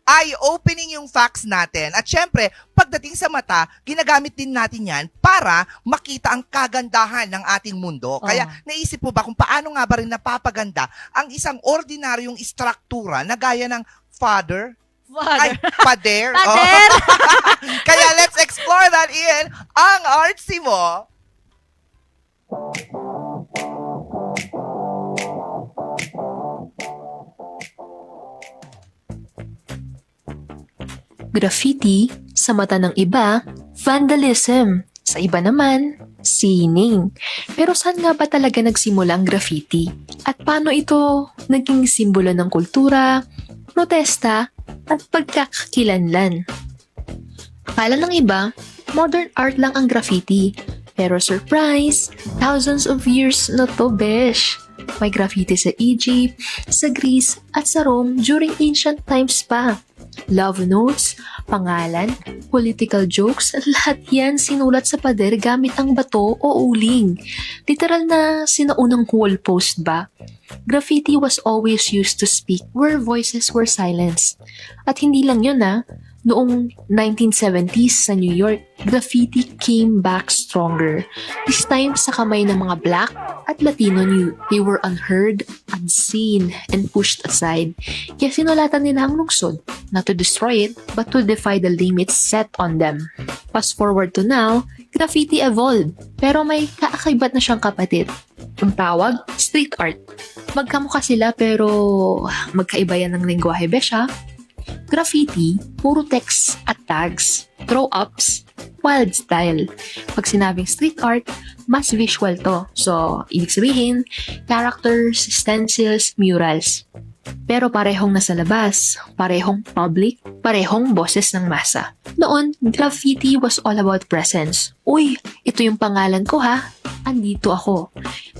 eye-opening yung facts natin. At syempre, pagdating sa mata, ginagamit din natin yan para makita ang kagandahan ng ating mundo. Kaya naisip mo ba kung paano nga ba rin napapaganda ang isang ordinaryong istruktura na gaya ng father? Ay, pader. Pader! Kaya let's explore that in Ang Artsy Mo. Graffiti, sa mata ng iba, vandalism. Sa iba naman, sining. Pero saan nga ba talaga nagsimula ang graffiti? At paano ito naging simbolo ng kultura, protesta, at pagkakakilanlan? Akala ng iba, modern art lang ang graffiti. Pero surprise, thousands of years na to, besh. May graffiti sa Egypt, sa Greece, at sa Rome during ancient times pa. Love notes, pangalan, political jokes, lahat yan sinulat sa pader gamit ang bato o uling. Literal na sinaunang wall post ba? Graffiti was always used to speak where voices were silenced. At hindi lang yun noong 1970s sa New York, graffiti came back stronger. This time sa kamay ng mga Black at Latino knew they were unheard, unseen, and pushed aside. Kaya sinulatan nila ang lungsod, not to destroy it, but to defy the limits set on them. Fast forward to now, graffiti evolved, pero may kaakaibat na siyang kapatid. Ang tawag, street art. Magkamukha sila pero magkaiba yan ng lengguwahe, besha. Graffiti, puro text at tags, throw-ups, wild style. Pag sinabing street art, mas visual to. So, ibig sabihin, characters, stencils, murals. Pero parehong nasa labas, parehong public, parehong boses ng masa. Noon, graffiti was all about presence. Uy, ito yung pangalan ko ha. Andito ako.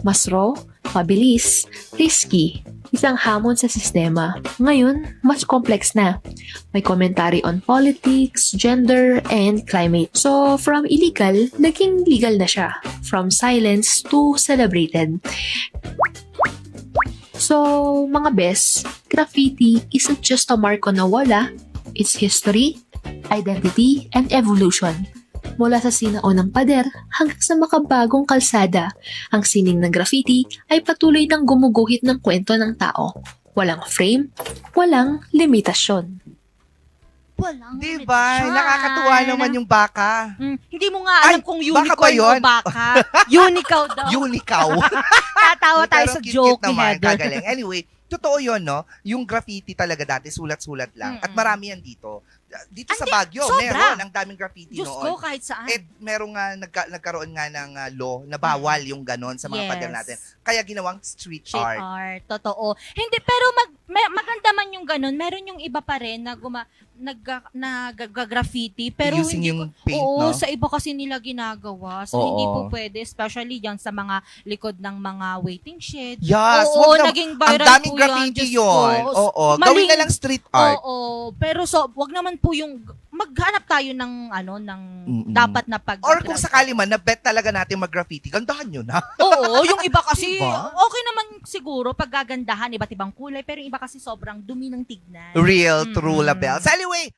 Mas raw, mabilis, risky. Isang hamon sa sistema. Ngayon, mas complex na. May commentary on politics, gender, and climate. So, from illegal, naging legal na siya. From silence to celebrated. So, mga bes, graffiti isn't just a mark on a wall, It's history, identity, and evolution. Mula sa sinaunang pader hanggang sa makabagong kalsada, ang sining ng graffiti ay patuloy ng gumuguhit ng kwento ng tao. Walang frame, walang limitasyon. Walang Diba? limitasyon. Nakakatuwa naman yung baka. Hindi mo nga alam Ay, kung baka ba unicorn yun? o baka. Unicow daw. Unikaw. Tatawa tayo Pero sa cute joke ni naman, Heather. kagaling. Anyway, totoo yun, no? Yung graffiti talaga dati, sulat-sulat lang. At marami yan dito. Dito sa Baguio, sobra. meron. Ang daming graffiti Diyos noon. ko, kahit saan. Merong nagkaroon nga ng law na bawal yung ganon sa mga Yes. pader natin. Kaya ginawang street Street art. art. Totoo. Hindi, pero maganda man yung ganun. Meron yung iba pa rin na nag-graffiti. Pero Using hindi yung ko, paint, oo, no? sa iba kasi nila ginagawa. So, Oo. hindi po pwede. Especially dyan sa mga likod ng mga waiting shed. Yes, Oo, wag na- naging Ang viral daming po graffiti yan. Diyos yun. ko. Oo. Maling- Gawin na lang street art. Oo. Pero wag naman po yung maghanap tayo ng Mm-mm. dapat na pag Or kung sakali man, na-bet talaga natin mag-graffiti, gandahan yun, ha? Oo, yung iba kasi Diba? okay naman siguro pag gagandahan iba't ibang kulay pero yung iba kasi sobrang dumi ng tignan. Real, true, Mm-mm. label. So anyway,